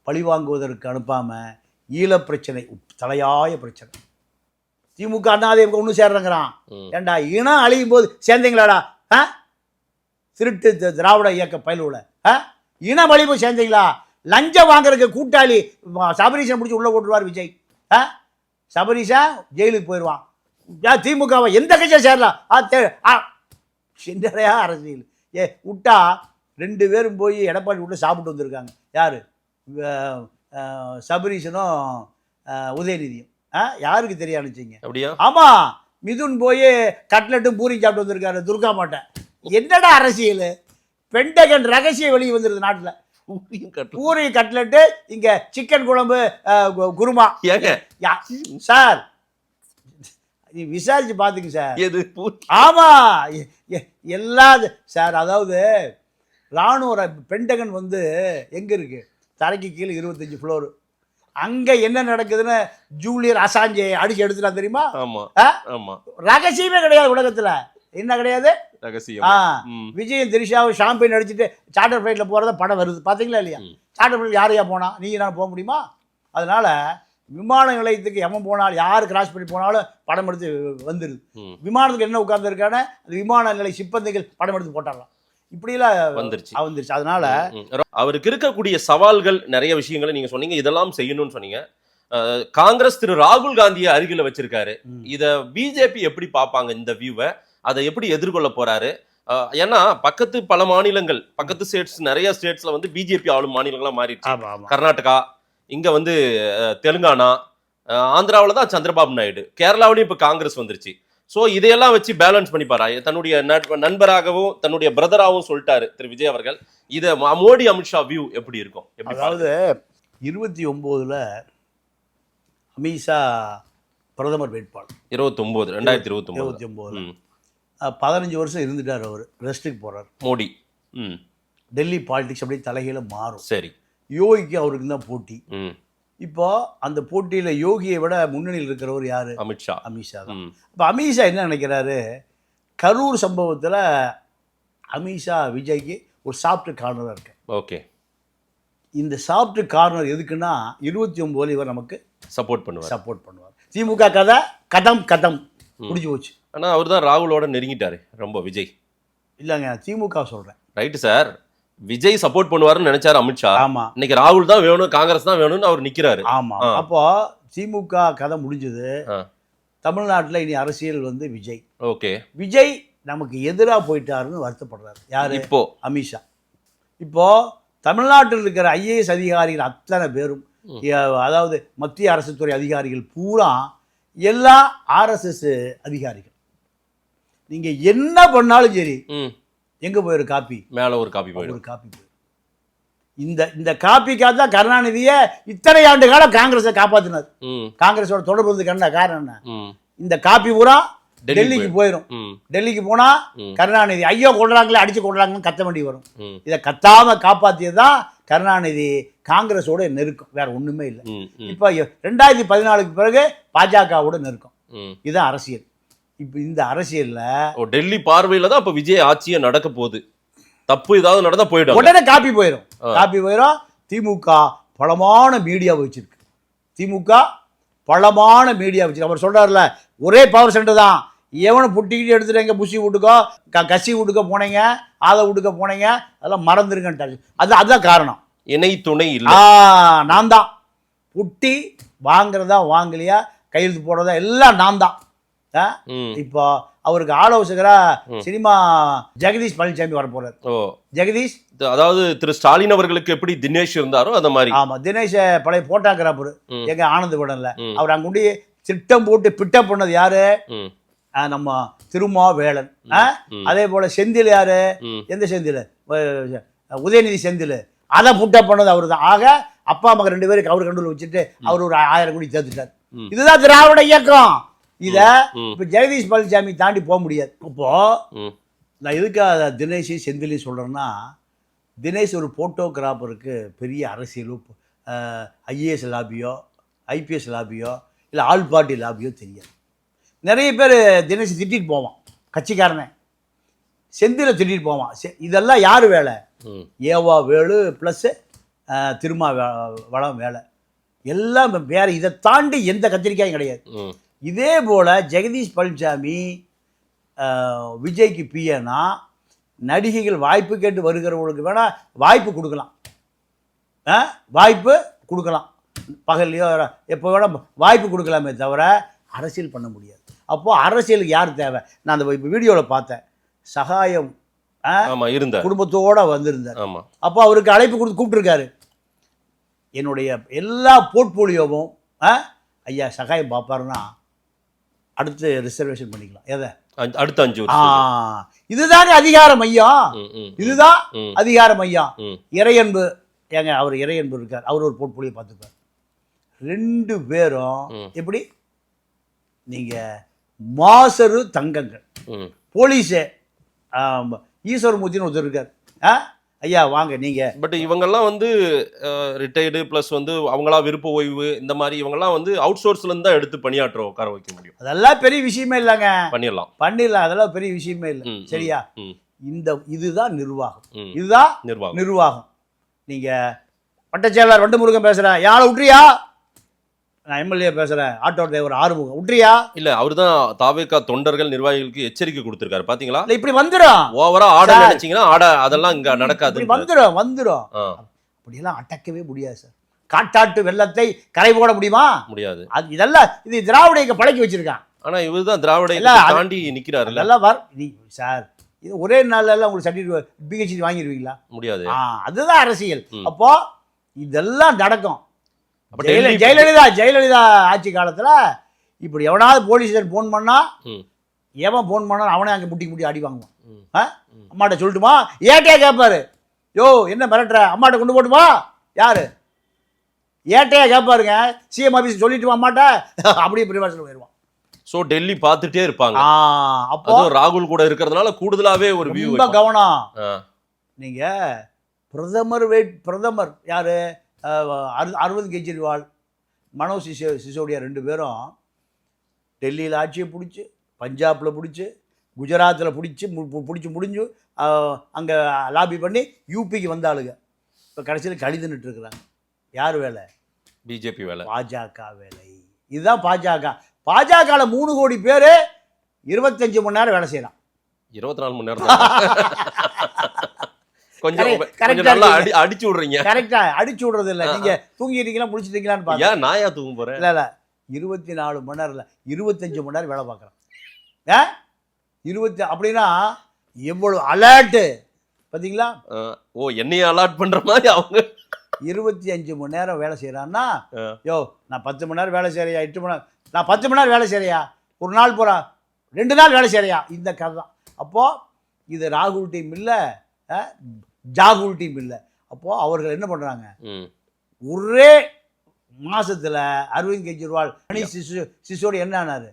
Speaker 7: பழிவாங்குவதற்கு அனுப்பாமல் ஈழப்பிரச்சனை தலையாய பிரச்சனை. திமுக அதிமுக ஒன்று சேர்றங்கிறான். ஏண்டா இனம் அழியும் போது சேர்ந்தீங்களாடா? திருட்டு திராவிட இயக்க பயிலுள்ள இனம் அழிவு சேர்ந்தீங்களா? லஞ்சம் வாங்குறதுக்கு கூட்டாளி சபரீஷன் பிடிச்சி உள்ளே போட்டுருவார் விஜய். சபரீஷன் ஜெயிலுக்கு போயிடுவான். திமுகவை எந்த கட்சியாக சேரலாம்? சின்னறையா அரசியல் விட்டா 2 பேரும் போய் எடப்பாடி விட்டு சாப்பிட்டு வந்திருக்காங்க. யார்? சபரீஷனும் உதயநிதியும். யாருக்கு தெரிய அனுப்பிச்சிங்க? அப்படியா? ஆமாம், மிதுன் போய் கட்லெட்டும் பூரி சாப்பிட்டு வந்திருக்காரு துர்கா மாட்டேன். என்னடா அரசியல்? பெண்டகன் ரகசியம் வெளியே வந்துருது நாட்டில். பூரி கட்லெட்டு, இங்கே சிக்கன் குழம்பு குருமா. சார் நீ விசாரிச்சு பார்த்துங்க சார். ஆமாம் எல்லா சார், அதாவது இராணுவ பெண்டகன் வந்து எங்கே இருக்குது? தரைக்கு கீழே 25 ஃப்ளோரு. அங்கே என்ன நடக்குதுன்னு ஜூலியர் அசாஞ்சே அடிச்சு எடுத்துட்டா தெரியுமா? ரகசியமே கிடையாது உலகத்தில். என்ன கிடையாது ரகசியம்? விஜயும் திரிஷாவும் ஷாம்பெயின் அடிச்சுட்டு சார்ட்டர் ஃப்ளைட்டில் போகிறத படம் வருது, பார்த்தீங்களா இல்லையா? சார்ட்டர் ஃப்ளைட் யாரையா போனால் நீ நான் போக முடியுமா? அதனால் விமான நிலையத்துக்கு எவன் போனாலும், யார் கிராஸ் பண்ணி போனாலும் படம் எடுத்து வந்துடுது. விமானத்துக்கு என்ன உட்கார்ந்துருக்கான அந்த விமான நிலை சிப்பந்திகள் படம் எடுத்து போட்டாரலாம். இப்படிலாம் வந்துருச்சு. அதனால
Speaker 6: அவருக்கு இருக்கக்கூடிய சவால்கள் நிறைய விஷயங்களை நீங்க சொன்னீங்க, இதெல்லாம் செய்யணும்னு சொன்னீங்க. காங்கிரஸ் திரு ராகுல் காந்தியை அருகில வச்சிருக்காரு. இத பிஜேபி எப்படி பார்ப்பாங்க இந்த வியூவை? அதை எப்படி எதிர்கொள்ள போறாரு? ஏன்னா பக்கத்து பல மாநிலங்கள், பக்கத்து ஸ்டேட்ஸ், நிறைய ஸ்டேட்ஸ்ல வந்து பிஜேபி ஆளும் மாநிலங்களா மாறிடுச்சு. கர்நாடகா, இங்க வந்து தெலுங்கானா, ஆந்திராவில் தான் சந்திரபாபு நாயுடு, கேரளாவிலையும் இப்போ காங்கிரஸ் வந்துருச்சு. ஸோ இதையெல்லாம் வச்சு பேலன்ஸ் பண்ணிப்பாரா? தன்னுடைய நண்பராகவும் தன்னுடைய பிரதராகவும் சொல்லிட்டாரு திரு விஜய் அவர்கள். இதை மோடி அமித்ஷா வியூ எப்படி இருக்கும்?
Speaker 7: அதாவது 29ல் அமித்ஷா பிரதமர் வேட்பாளர். 2029 15 வருஷம் இருந்துட்டார் அவர். ரெஸ்ட்டுக்கு போறார்
Speaker 6: மோடி.
Speaker 7: டெல்லி பாலிடிக்ஸ் அப்படியே தலைகீழ மாறும்.
Speaker 6: சரி,
Speaker 7: யோகிக்கு அவருக்கு தான் போட்டி. இப்போ அந்த போட்டியில் யோகியை விட முன்னணியில் இருக்கிறவர் யாரு?
Speaker 6: அமித்ஷா.
Speaker 7: அமித்ஷா தான். இப்போ அமித்ஷா என்ன நினைக்கிறாரு, கரூர் சம்பவத்தில் அமித்ஷா விஜய்க்கு ஒரு சாஃப்ட் கார்னராக இருக்கு.
Speaker 6: ஓகே,
Speaker 7: இந்த சாஃப்ட் கார்னர் எதுக்குன்னா 29 இவர் நமக்கு
Speaker 6: சப்போர்ட் பண்ணுவார்.
Speaker 7: திமுக கதை கதம் முடிஞ்சு போச்சு.
Speaker 6: ஆனால் அவர் தான் ராகுலோட நெருங்கிட்டாரு ரொம்ப விஜய்.
Speaker 7: இல்லைங்க, திமுக சொல்கிறேன்.
Speaker 6: ரைட்டு சார், விஜய் சப்போர்ட் பண்ணுவாருன்னு நினைச்சாரு அமித்ஷா.
Speaker 7: ஆமா,
Speaker 6: இன்னைக்கு ராகுல் தான் வேணும், காங்கிரஸ் தான் வேணும்னு அவர் நிக்கிறாரு.
Speaker 7: ஆமா. அப்போ திமுக கதை முடிஞ்சது. தமிழ்நாட்டில் இனி அரசியல் வந்து விஜய்.
Speaker 6: ஓகே,
Speaker 7: விஜய் நமக்கு எதிராக போயிட்டாருன்னு வருத்தப்படுறாரு. யாரு?
Speaker 6: இப்போ
Speaker 7: அமித்ஷா. இப்போ தமிழ்நாட்டில் இருக்கிற ஐஏஎஸ் அதிகாரிகள் அத்தனை பேரும், அதாவது மத்திய அரசு துறை அதிகாரிகள் பூரா எல்லா ஆர்எஸ்எஸ் அதிகாரிகள். நீங்க என்ன பண்ணாலும் சரி, எங்க போயிரு காப்பி
Speaker 6: மேல ஒரு காப்பி போயிடும்.
Speaker 7: இந்த காப்பிக்காக தான் கருணாநிதியை இத்தனை ஆண்டு காலம் காங்கிரஸை காப்பாத்தினார். காங்கிரஸோட தொடர்பு வந்து காரணம் என்ன? இந்த காப்பி பூரா டெல்லிக்கு போயிடும். டெல்லிக்கு போனா கருணாநிதி ஐயோ கொள்றாங்களே, அடிச்சு கொள்றாங்கன்னு கத்த வேண்டி வரும். இதை கத்தாம காப்பாத்தியதான் கருணாநிதி காங்கிரஸோட நெருக்கம், வேற ஒண்ணுமே இல்லை. இப்ப 2014 பிறகு பாஜகவோட நெருக்கம். இதுதான் அரசியல். இப்ப இந்த அரசியல்ல
Speaker 6: டெல்லி பார்வையில தான் இப்ப விஜய் ஆட்சியே நடக்க போகுது. தப்பு ஏதாவது நடந்தா போயிடும்,
Speaker 7: உடனே காப்பி போயிடும். திமுக பலமான மீடியா வச்சிருக்கு. அவர் சொல்றாருல, ஒரே பவர் சென்டர் தான். எவனும் புட்டிக்கிட்டு எடுத்துட்டு எங்க புஷி வீட்டுக்கோ கசி வீட்டுக்கோ போனீங்க, ஆத வீட்டுக்கோ போனீங்க, அதெல்லாம் மறந்துருங்கன்ட்டாரு. அதுதான் காரணம்.
Speaker 6: இணை துணை இல்ல,
Speaker 7: நான் தான் புட்டி வாங்குறதா வாங்கலையா கையெழுத்து போடுறதா எல்லாம் நான் தான். இப்போ அவருக்கு ஆலோசகரா சினிமா ஜெகதீஷ் பழனிசாமி வர போறாரு. ஜெகதீஷ்,
Speaker 6: அதாவது திரு ஸ்டாலின் அவர்களுக்கு எப்படி தினேஷ் இருந்தாரோ அந்த மாதிரி.
Speaker 7: ஆமா, தினேஷ் பழைய போட்டோகிராஃபர் எங்க ஆனந்த விடன்ல. அவர் அங்குண்டி திட்டம் போட்டு பிட்டப் பண்ணது யாரு? நம்ம திருமாவேளன். அதே போல செந்தில் யாரு? எந்த செந்தில்? உதயநிதி செந்தில். அதை புட்டப் பண்ணது அவரு தான். ஆக அப்பா மகன் 2 பேருக்கு அவர் கண்டுல வச்சுட்டு அவர் ஒரு 1000 கோடி சேர்த்துட்டார். இதுதான் திராவிட இயக்கம். இத இப்ப ஜெகதீஷ் பழனிசாமி தாண்டி போக முடியாது. இப்போ நான் எதுக்காக தினேஷ் செந்திலி சொல்றேன்னா, தினேஷ் ஒரு போட்டோகிராஃபருக்கு பெரிய அரசியலோ ஐஏஎஸ் லாபியோ ஐபிஎஸ் லாபியோ இல்லை ஆல் பார்ட்டி லாபியோ தெரியாது. நிறைய பேர் தினேஷ் திட்டிட்டு போவான், கட்சிக்காரனே. செந்தில திட்டிட்டு போவான். இதெல்லாம் யார் வேலை? ஏவா வேலு ப்ளஸ் திருமாவளம் வேலை. எல்லாம் வேற. இதை தாண்டி எந்த கத்திரிக்காயும் கிடையாது. இதே போல் ஜெகதீஷ் பழனிசாமி விஜய்க்கு பிஏனா, நடிகைகள் வாய்ப்பு கேட்டு வருகிறவங்களுக்கு வேணால் வாய்ப்பு கொடுக்கலாம். பகல்லையோ எப்போ வேணால் வாய்ப்பு கொடுக்கலாமே தவிர அரசியல் பண்ண முடியாது. அப்போது அரசியலுக்கு யார் தேவை? நான் அந்த இப்போ வீடியோவில் பார்த்தேன், சகாயம் குடும்பத்தோடு வந்திருந்தார். அப்போ அவருக்கு அழைப்பு கொடுத்து கூப்பிட்டுருக்காரு. என்னுடைய எல்லா போர்ட்போலியோவும் ஐயா சகாயம் பார்ப்பாருன்னா அடுத்து ரிசர்வேஷன் பண்ணிக்கலாம். எதை?
Speaker 6: அடுத்த 5
Speaker 7: இதுதாங்க அதிகார மையம். இதுதான் அதிகார மையம். இறையன்பு ஏங்க, அவர் இறையன்பு இருக்கார், அவர் ஒரு போர்ட்போலியோ பார்த்துப்பார். 2 பேரும் எப்படி? நீங்க மாசரு தங்கங்கள் போலீஸே ஈஸ்வரமூர்த்தின்னு ஒருத்தர் இருக்கார். ஐயா வாங்க நீங்க.
Speaker 6: பட் இவங்கெல்லாம் வந்து ரிட்டையர்டு ப்ளஸ் வந்து அவங்களா விருப்ப ஓய்வு இந்த மாதிரி இவங்கெல்லாம் வந்து அவுட் சோர்ஸ்ல இருந்து தான் எடுத்து பணியாற்ற உட்கார வைக்க முடியும்.
Speaker 7: அதெல்லாம் பெரிய விஷயமே இல்லைங்க. பண்ணிடலாம், அதெல்லாம் பெரிய விஷயமே இல்லை. சரியா? இதுதான் நிர்வாகம். இதுதான் நிர்வாகம். நீங்க பட்டச்செயலாளர் வண்டமுருகன் பேசுறேன், யாரை விட்டுறியா? நான் எம்எல்ஏ பேசுறேன், ஆட்டோ டிரைவர் ஆறுமுகம் விட்டுறியா?
Speaker 6: இல்ல, அவரு தான் தாவேகா தொண்டர்கள் நிர்வாகிகளுக்கு எச்சரிக்கை கொடுத்திருக்காரு. பாத்தீங்களா?
Speaker 7: இப்படி வந்துடும்.
Speaker 6: ஓவரா ஆட நினைச்சீங்கன்னா அதெல்லாம் இங்க நடக்காது.
Speaker 7: வந்துடும். அப்படியெல்லாம் அடக்கவே முடியாது சார். காட்டாட்டு வெள்ளத்தை கரை போட முடியாது. இதெல்லாம் இது திராவிட இயக்க பழக்கி வச்சிருக்கான்.
Speaker 6: ஆனா இவர் தான் திராவிட தாண்டி நிக்கிறாரு.
Speaker 7: சார், இது ஒரே நாள்ல எல்லாம் உங்களுக்கு சர்டிஃபிகேட் பிஹெச்டி வாங்கிடுவீங்களா?
Speaker 6: முடியாது.
Speaker 7: அதுதான் அரசியல். அப்போ இதெல்லாம் நடக்கும். ஜெயலலிதா ஆட்சி காலத்துல இப்படி எவனாவது போலீஸ் போன் பண்ணா, எவன் போன் பண்ணா அவனே அங்கே முட்டி அடி வாங்குவான். அம்மாட்ட சொல்லட்டுமா? ஏட்டையா கேட்பாரு, யோ என்ன மிரட்டுற, அம்மாட்ட கொண்டு போட்டுமா? யாரு ஏட்டையா கேட்பாருங்க. சிஎம் ஆஃபீஸ் சொல்லிட்டு அம்மாட்ட அப்படியே பிரிவாசல் போயிடுவான்.
Speaker 6: ஸோ டெல்லி பார்த்துட்டே இருப்பாங்க. அப்போ ராகுல் கூட இருக்கிறதுனால கூடுதலாவே ஒரு வியூ.
Speaker 7: ரொம்ப கவனம். நீங்க பிரதமர் யாரு? அரவிந்த் கெஜ்ரிவால் மனோஜ் சிசோடியா 2 பேரும் டெல்லியில் ஆட்சியை பிடிச்சி, பஞ்சாபில் பிடிச்சி, குஜராத்தில் பிடிச்சி முடிஞ்சு அங்கே லாபி பண்ணி யூபிக்கு வந்த ஆளுங்க இப்போ கடைசியில் கழிதுன்னுட்டு இருக்கிறாங்க. யார் வேலை?
Speaker 6: பிஜேபி வேலை,
Speaker 7: பாஜக வேலை. இதுதான் பாஜக. பாஜகவில் 3 கோடி பேர் 25 மணி நேரம் வேலை செய்யலாம்.
Speaker 6: 24 மணி நேரம் கொஞ்சம் நல்லா அடிச்சு விடுறீங்க.
Speaker 7: கரெக்டா அடிச்சு விடுறது இல்லை. நீங்க தூங்கிட்டீங்களா முடிச்சிட்டீங்களான்னு பாருங்க.
Speaker 6: ஏன் நாயா தூங்க போறேன்?
Speaker 7: இல்லை 24 மணி நேரம் இல்லை, 25 மணி நேரம் வேலை பார்க்குறேன். 20 அப்படின்னா எவ்வளவு அலர்ட்டு பார்த்தீங்களா?
Speaker 6: ஓ, என்னைய அலர்ட் பண்ற மாதிரி அவங்க
Speaker 7: 25 மணி நேரம் வேலை செய்கிறான்னா, யோ நான் 10 மணி நேரம் வேலை செய்கிறியா, 8 மணி நேரம், நான் 10 மணி நேரம் வேலை செய்கிறியா, ஒரு நாள் போகிறா 2 நாள் வேலை செய்கிறியா, இந்த கதை தான். அப்போது இது ராகுல் டீம் இல்லை, ஜாகுல் டீம் இல்லை. அப்போது அவர்கள் என்ன பண்ணுறாங்க, ஒரே மாசத்துல அரவிந்த் கெஜ்ரிவால் சிசோடி என்ன ஆனாரு,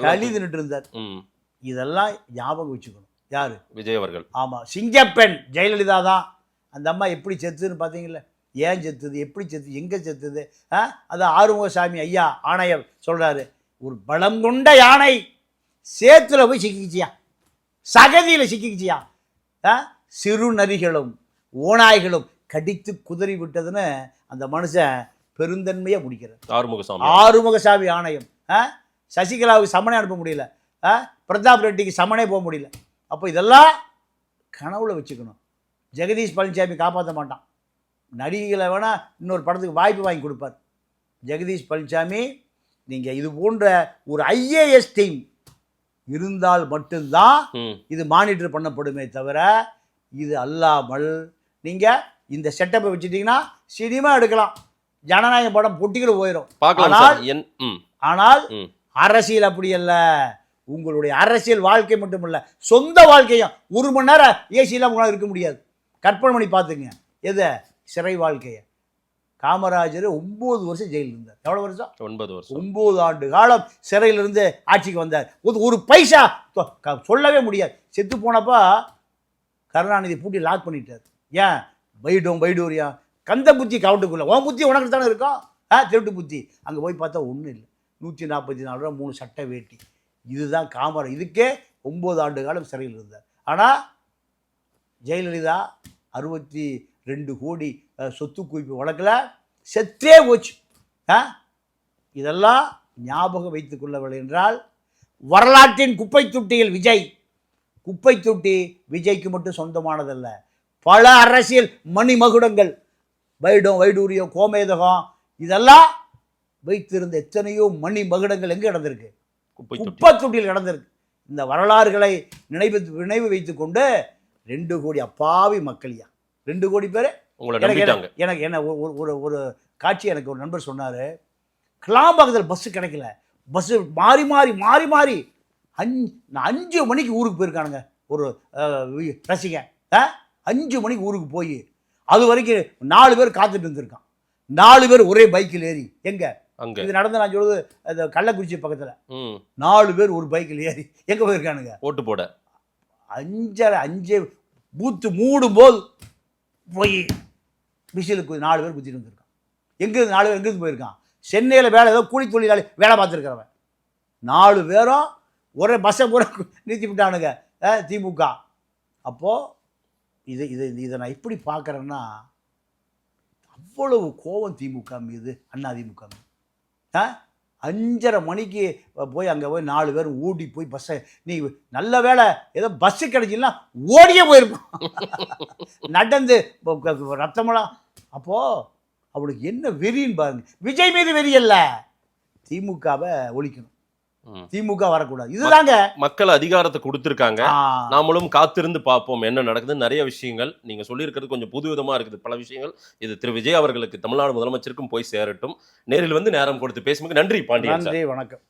Speaker 7: கழிதுன்னுட்டு இருந்தார். இதெல்லாம் ஞாபகம் வச்சுக்கணும். யாரு? விஜய் அவர்கள். ஆமாம், சிங்கப்பெண் ஜெயலலிதா தான். அந்த அம்மா எப்படி செத்துன்னு பார்த்தீங்களா? ஏன் செத்துது, எப்படி செத்து, எங்கே செத்துது? அது ஆறுமுகசாமி ஐயா ஆணையர் சொல்கிறாரு, ஒரு பலம் கொண்ட யானை சேத்துல போய் சிக்கிச்சியா, சகதியில் சிக்கிச்சியா, சிறு நரிகளும் ஓநாய்களும் கடித்து குதறி விட்டதுன்னு அந்த மனுஷன் பெருந்தன்மையை முடிக்கிறார். ஆறுமுகசாமி ஆணையம். சசிகலாவுக்கு சமனே அனுப்ப முடியல, பிரதாப் ரெட்டிக்கு சமனே போக முடியல. அப்போ இதெல்லாம் கனவுல வச்சுக்கணும். ஜெகதீஷ் பழனிசாமி காப்பாற்ற மாட்டான். நடிகைகளை வேணால் இன்னொரு படத்துக்கு வாய்ப்பு வாங்கி கொடுப்பார். ஜெகதீஷ் பழனிசாமி நீங்கள் இது போன்ற ஒரு IAS டீம் இருந்தால் மட்டும்தான் இது மானிட்டர் பண்ணப்படுமே தவிர, இது அல்லாமல் நீங்கள் இந்த செட்டப்பை வச்சுட்டிங்கன்னா சினிமா எடுக்கலாம், ஜனநாயக படம் பொட்டிகள் போயிடும். ஆனால் அரசியல் அப்படி அல்ல. உங்களுடைய அரசியல் வாழ்க்கை மட்டும் இல்லை, சொந்த வாழ்க்கையும் 1 மணி நேரம் ஏசியில் உங்களால் இருக்க முடியாது. கற்பனை பண்ணி பார்த்துங்க. எதை? சிறை வாழ்க்கையை. காமராஜர் 9 வருஷம் ஜெயிலில் இருந்தார். எவ்வளோ வருஷம்? 9 வருஷம். 9 ஆண்டு காலம் சிறையிலிருந்து ஆட்சிக்கு வந்தார். ஒரு பைசா சொல்லவே முடியாது. செத்து போனப்போ கருணாநிதி பூட்டி லாக் பண்ணிட்டார். ஏன்? வைடூரியா கந்த புத்தி கவுண்டுக்குள்ள, உன் புத்தி உனக்கு தானே இருக்கும், திருட்டு புத்தி. அங்கே போய் பார்த்தா ஒன்றும் இல்லை, 144 ரூபா 3 சட்டை வேட்டி. இதுதான் காமராஜர். இதுக்கே 9 ஆண்டு காலம் சிறையில் இருந்தார். ஆனால் ஜெயலலிதா 62 கோடி சொத்து குவிப்பு வழக்கில் செத்தே போச்சு. இதெல்லாம் ஞாபகம் வைத்துக் கொள்ளவில்லை என்றால் வரலாற்றின் குப்பை தொட்டியில் விஜய். குப்பை தொட்டி விஜய்க்கு மட்டும் சொந்தமானதல்ல, பல அரசியல் மணிமகுடங்கள், வைடூரியம், கோமேதகம், இதெல்லாம் வைத்திருந்த எத்தனையோ மணி மகுடங்கள் எங்கே நடந்திருக்கு? குப்பை தொட்டியில் நடந்திருக்கு. இந்த வரலாறுகளை நினைவு வைத்துக் கொண்டு 2 கோடி அப்பாவி மக்களியா, 2 கோடி பேர் எனக்கு என்ன ஒரு காட்சி எனக்கு ஒரு நண்பர் சொன்னார். கிளாம்பாக்கத்தில் பஸ்ஸு கிடைக்கல, பஸ்ஸு மாறி மாறி மாறி மாறி 5 மணிக்கு ஊருக்கு போயிருக்கானுங்க. ஒரு ரசிகன் 5 மணிக்கு ஊருக்கு போய் அது வரைக்கும் 4 பேர் காத்துட்டு இருந்திருக்கான். 4 பேர் ஒரே பைக்கில் ஏறி. எங்க இது நடந்து நான் சொல்லுது அந்த கள்ளக்குறிச்சி பக்கத்தில் 4 பேர் ஒரு பைக்கில் ஏறி எங்கே போயிருக்கானுங்க? ஓட்டு போட. 5 பூத்து மூடும் போது போய் மிஷிலுக்கு 4 பேர் குத்திட்டு வந்திருக்கான். எங்கேருந்து 4 பேர் எங்கேருந்து போயிருக்கான்? சென்னையில் வேலை, ஏதோ கூலி தொழிலாளி வேலை பார்த்துருக்கிறவன். 4 பேரும் ஒரே பஸ்ஸை பூரா நிறுத்தி விட்டானுங்க திமுக. அப்போது இதை நான் எப்படி பார்க்குறேன்னா, அவ்வளவு கோபம் திமுக மீது, அதிமுக மீது. 5:30 மணிக்கு போய் அங்கே போய் 4 பேர் ஓடி போய் பஸ்ஸை, நீ நல்ல வேலை ஏதோ பஸ்ஸு கிடைச்சின்னா ஓடியே போயிருப்பான் நடந்து ரத்தமெல்லாம். அப்போது அவளுக்கு என்ன வெறின்னு பாருங்க. விஜய் மீது வெறி அல்ல, திமுகவை ஒழிக்கணும், திமுக வரக்கூடாது. இதுதாங்க
Speaker 6: மக்கள் அதிகாரத்தை கொடுத்துருக்காங்க. நாமளும் காத்திருந்து பார்ப்போம் என்ன நடக்குது. நிறைய விஷயங்கள் நீங்க சொல்லியிருக்கிறது கொஞ்சம் புதுவிதமா இருக்குது. பல விஷயங்கள் இது திரு விஜய் அவர்களுக்கு, தமிழ்நாடு முதலமைச்சருக்கும் போய் சேரட்டும். நேரில் வந்து நேரம் கொடுத்து பேசும்போது நன்றி பாண்டியன்.
Speaker 7: நன்றி, வணக்கம்.